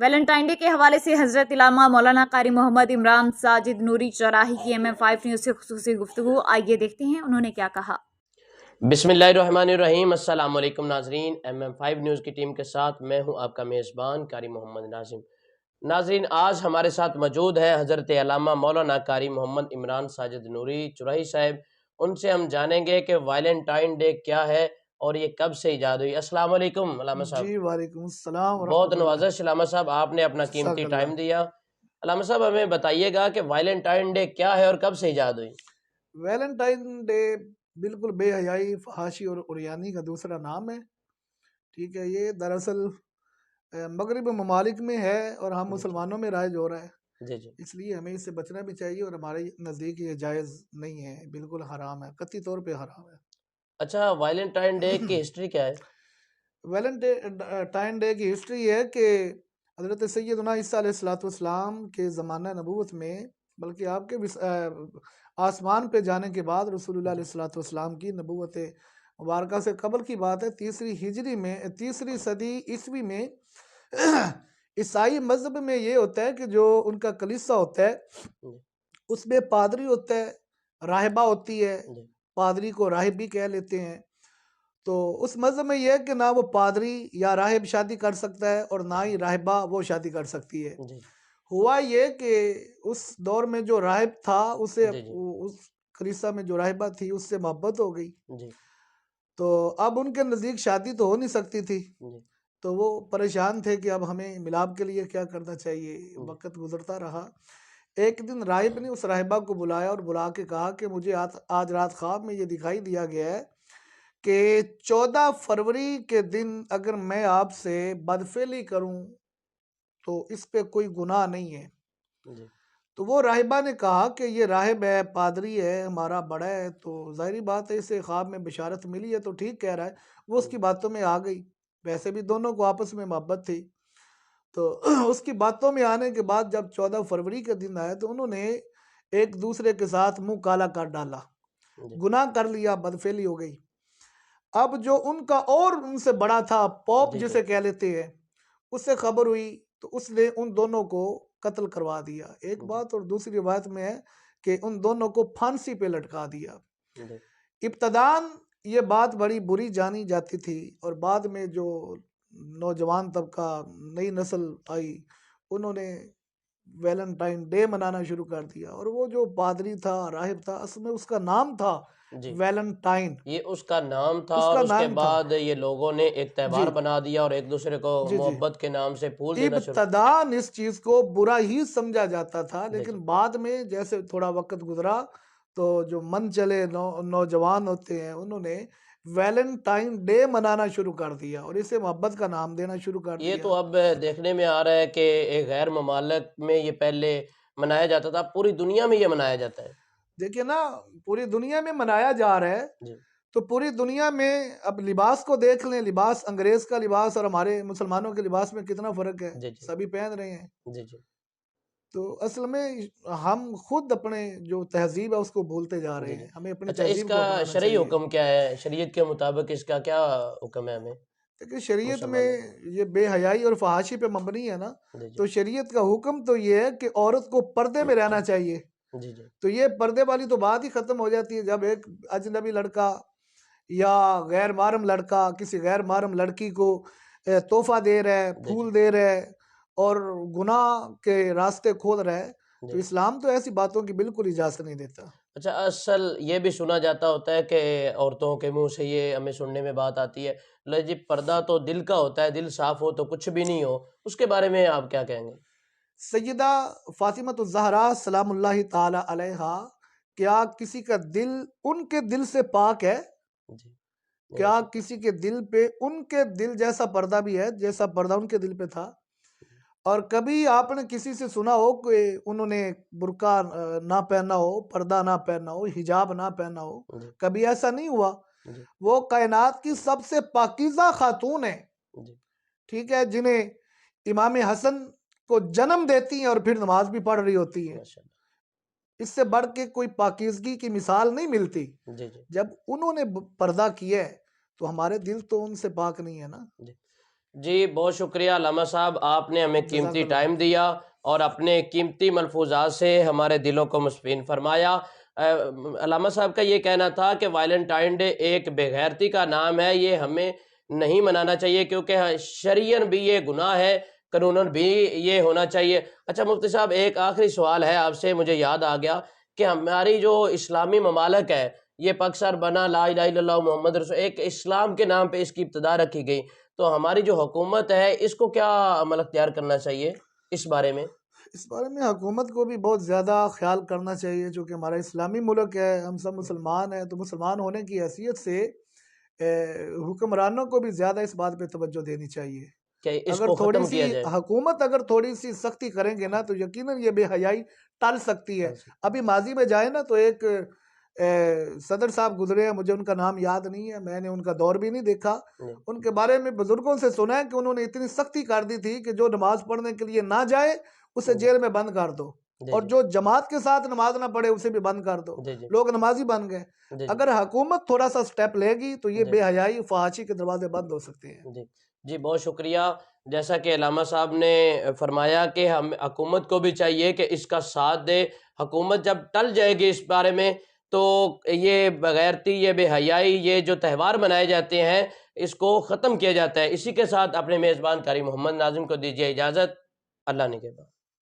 Valentine day کے حوالے سے حضرت علامہ مولانا قاری محمد عمران ساجد نوری چراہی کی MM5 نیوز سے خصوصی گفتگو، آئیے دیکھتے ہیں انہوں نے کیا کہا۔ بسم اللہ الرحمن الرحیم۔ السلام علیکم ناظرین، MM5 نیوز کی ٹیم کے ساتھ میں ہوں آپ کا میزبان قاری محمد ناظم۔ ناظرین، آج ہمارے ساتھ موجود ہے حضرت علامہ مولانا قاری محمد عمران ساجد نوری چراہی صاحب۔ ان سے ہم جانیں گے کہ ویلنٹائن ڈے کیا ہے اور یہ کب سے ایجاد ہوئی۔ السلام علیکم علامہ صاحب۔ جی وعلیکم السلام ورحمۃ بہت اللہ۔ نوازش علامہ صاحب، آپ نے اپنا قیمتی ٹائم دیا۔ علامہ صاحب ہمیں بتائیے گا کہ ویلنٹائن ڈے کیا ہے اور کب سے ایجاد ہوئی؟ ویلنٹائن ڈے بالکل بے حیائی، فحاشی اور عریانی کا دوسرا نام ہے۔ ٹھیک ہے، یہ دراصل مغربی ممالک میں ہے اور ہم مسلمانوں میں رائج ہو رہا ہے۔ جی جی، اس لیے ہمیں اس سے بچنا بھی چاہیے اور ہمارے نزدیک یہ جائز نہیں ہے، بالکل حرام ہے، قطعی طور پہ حرام ہے۔ اچھا، ویلنٹائن ڈے کی ہسٹری کیا ہے؟ ویلنٹائن ڈے کی ہسٹری ہے کہ حضرت سیدنا عیسیٰ علیہ السلام کے زمانہ نبوت میں، بلکہ آپ کے آسمان پہ جانے کے بعد رسول اللہ علیہ السلام کی نبوت مبارکہ سے قبل کی بات ہے، تیسری صدی عیسوی میں عیسائی مذہب میں یہ ہوتا ہے کہ جو ان کا کلیسا ہوتا ہے اس میں پادری ہوتا ہے، راہبہ ہوتی ہے، پادری کو راہب بھی کہہ لیتے ہیں۔ تو اس مذہب میں یہ ہے کہ نہ وہ پادری یا راہب شادی کر سکتا ہے اور نہ ہی راہبہ وہ شادی کر سکتی ہے۔ ہوا یہ کہ اس دور میں جو راہب تھا اسے اس کلیسا میں جو راہبہ تھی اس سے محبت ہو گئی، تو اب ان کے نزدیک شادی تو ہو نہیں سکتی تھی، تو وہ پریشان تھے کہ اب ہمیں ملاپ کے لیے کیا کرنا چاہیے۔ وقت گزرتا رہا، ایک دن راہب نے اس راہبہ کو بلایا اور بلا کے کہا کہ مجھے آج رات خواب میں یہ دکھائی دیا گیا ہے کہ 14 فروری کے دن اگر میں آپ سے بدفعلی کروں تو اس پہ کوئی گناہ نہیں ہے۔ تو وہ راہبہ نے کہا کہ یہ راہب ہے، پادری ہے، ہمارا بڑا ہے، تو ظاہری بات ہے اسے خواب میں بشارت ملی ہے تو ٹھیک کہہ رہا ہے، وہ اس کی باتوں میں آ گئی۔ ویسے بھی دونوں کو آپس میں محبت تھی، تو اس کی باتوں میں آنے کے بعد جب 14 فروری کے دن آئے تو انہوں نے ایک دوسرے کے ساتھ منہ کالا کر ڈالا، گناہ کر لیا، بدفعلی ہو گئی۔ اب جو ان کا اور ان سے بڑا تھا، پوپ جسے کہہ لیتے ہیں، اس سے خبر ہوئی تو اس نے ان دونوں کو قتل کروا دیا۔ ایک بات، اور دوسری بات میں ہے کہ ان دونوں کو پھانسی پہ لٹکا دیا۔ ابتداً یہ بات بڑی بری جانی جاتی تھی اور بعد میں جو نوجوان طبقہ، نئی نسل آئی، انہوں نے ویلنٹائن ڈے منانا شروع کر دیا، اور وہ جو پادری تھا، راہب تھا، اصل میں اس کا نام تھا ویلنٹائن، یہ اس کا نام تھا، اور اس کے بعد یہ لوگوں نے ایک تہوار بنا دیا اور ایک دوسرے کو محبت کے نام سے پھول دینا شروع۔ ابتداً اس چیز کو برا ہی سمجھا جاتا تھا، لیکن بعد میں جیسے تھوڑا وقت گزرا تو جو من چلے نوجوان ہوتے ہیں انہوں نے ویلنٹائن ڈے منانا شروع کر دیا اور اسے محبت کا نام دینا شروع کر دیا۔ یہ تو اب دیکھنے میں آ رہا ہے کہ ایک غیر ممالک میں یہ پہلے منایا جاتا تھا، پوری دنیا میں یہ منایا جاتا ہے۔ دیکھیں نا، پوری دنیا میں منایا جا رہا ہے، تو پوری دنیا میں اب لباس کو دیکھ لیں، لباس انگریز کا لباس اور ہمارے مسلمانوں کے لباس میں کتنا فرق ہے، سبھی پہن رہے ہیں۔ تو اصل میں ہم خود اپنے جو تہذیب ہے اس کو بھولتے جا رہے ہیں، ہمیں اپنی تہذیب کو اپنانا چاہیے۔ اس کا شرعی حکم کیا ہے؟ شریعت کے مطابق اس کا کیا حکم ہے ہمیں؟ دیکھیں، شریعت میں یہ بے حیائی اور فحاشی پہ مبنی ہے نا، تو شریعت کا حکم تو یہ ہے کہ عورت کو پردے میں رہنا چاہیے۔ تو یہ پردے والی تو بات ہی ختم ہو جاتی ہے جب ایک اجنبی لڑکا یا غیر محرم لڑکا کسی غیر محرم لڑکی کو تحفہ دے رہا ہے، پھول دے رہا ہے اور گناہ کے راستے کھول رہا ہے، تو اسلام تو ایسی باتوں کی بالکل اجازت نہیں دیتا۔ اچھا، اصل یہ بھی سنا جاتا ہوتا ہے کہ عورتوں کے منہ سے یہ ہمیں سننے میں بات آتی ہے، جی پردہ تو دل کا ہوتا ہے، دل صاف ہو تو کچھ بھی نہیں ہو، اس کے بارے میں آپ کیا کہیں گے؟ سیدہ فاطمہ الزہرا سلام اللہ تعالی علیہا، کیا کسی کا دل ان کے دل سے پاک ہے؟ کیا کسی کے دل پہ ان کے دل جیسا پردہ بھی ہے جیسا پردہ ان کے دل پہ تھا؟ اور کبھی آپ نے کسی سے سنا ہو کہ انہوں نے برقع نہ پہنا ہو، پردہ نہ پہنا ہو، حجاب نہ پہنا ہو؟ کبھی ایسا نہیں ہوا۔ وہ کائنات کی سب سے پاکیزہ خاتون ہیں، ٹھیک ہے، جنہیں امام حسن کو جنم دیتی ہیں اور پھر نماز بھی پڑھ رہی ہوتی ہیں۔ اس سے بڑھ کے کوئی پاکیزگی کی مثال نہیں ملتی۔ جب انہوں نے پردہ کیا ہے تو ہمارے دل تو ان سے پاک نہیں ہے نا۔ جی بہت شکریہ علامہ صاحب، آپ نے ہمیں جزاک قیمتی اللہ ٹائم دیا اور اپنے قیمتی ملفوظات سے ہمارے دلوں کو مطمئن فرمایا۔ علامہ صاحب کا یہ کہنا تھا کہ ویلنٹائن ڈے ایک بے غیرتی کا نام ہے، یہ ہمیں نہیں منانا چاہیے کیونکہ شرعیاً بھی یہ گناہ ہے، قانوناً بھی یہ ہونا چاہیے۔ اچھا مفتی صاحب، ایک آخری سوال ہے آپ سے، مجھے یاد آ گیا کہ ہماری جو اسلامی ممالک ہے، یہ پاکستان بنا لا الہ الا اللہ محمد رسول، ایک اسلام کے نام پہ اس کی ابتدا رکھی گئی، تو ہماری جو حکومت ہے اس کو کیا عمل اختیار کرنا چاہیے اس بارے میں؟ اس بارے میں حکومت کو بھی بہت زیادہ خیال کرنا چاہیے، چونکہ ہمارا اسلامی ملک ہے، ہم سب مسلمان ہیں، تو مسلمان ہونے کی حیثیت سے حکمرانوں کو بھی زیادہ اس بات پہ توجہ دینی چاہیے۔ کہ اس اگر کو تھوڑی ختم سی کیا جائے؟ حکومت اگر تھوڑی سی سختی کریں گے نا تو یقیناً یہ بے حیائی ٹل سکتی ہے۔ ابھی ماضی میں جائے نا تو ایک صدر صاحب گزرے ہیں، مجھے ان کا نام یاد نہیں ہے، میں نے ان کا دور بھی نہیں دیکھا، جی ان کے بارے میں بزرگوں سے سنا ہے کہ انہوں نے اتنی سختی کر دی تھی کہ جو نماز پڑھنے کے لیے نہ جائے اسے جیل میں بند کر دو، جی اور جو جماعت کے ساتھ نماز نہ پڑھے اسے بھی بند کر دو، جی جی لوگ نمازی بن گئے۔ جی اگر حکومت تھوڑا سا سٹیپ لے گی تو یہ جی بے حیائی فحاشی کے دروازے بند ہو سکتے ہیں۔ جی جی بہت شکریہ۔ جیسا کہ علامہ صاحب نے فرمایا کہ ہم حکومت کو بھی چاہیے کہ اس کا ساتھ دے، حکومت جب ٹل جائے گی اس بارے میں تو یہ بغیرتی، یہ بے حیائی، یہ جو تہوار منائے جاتے ہیں اس کو ختم کیا جاتا ہے۔ اسی کے ساتھ اپنے میزبان قاری محمد ناظم کو دیجیے اجازت، اللہ نگہبان۔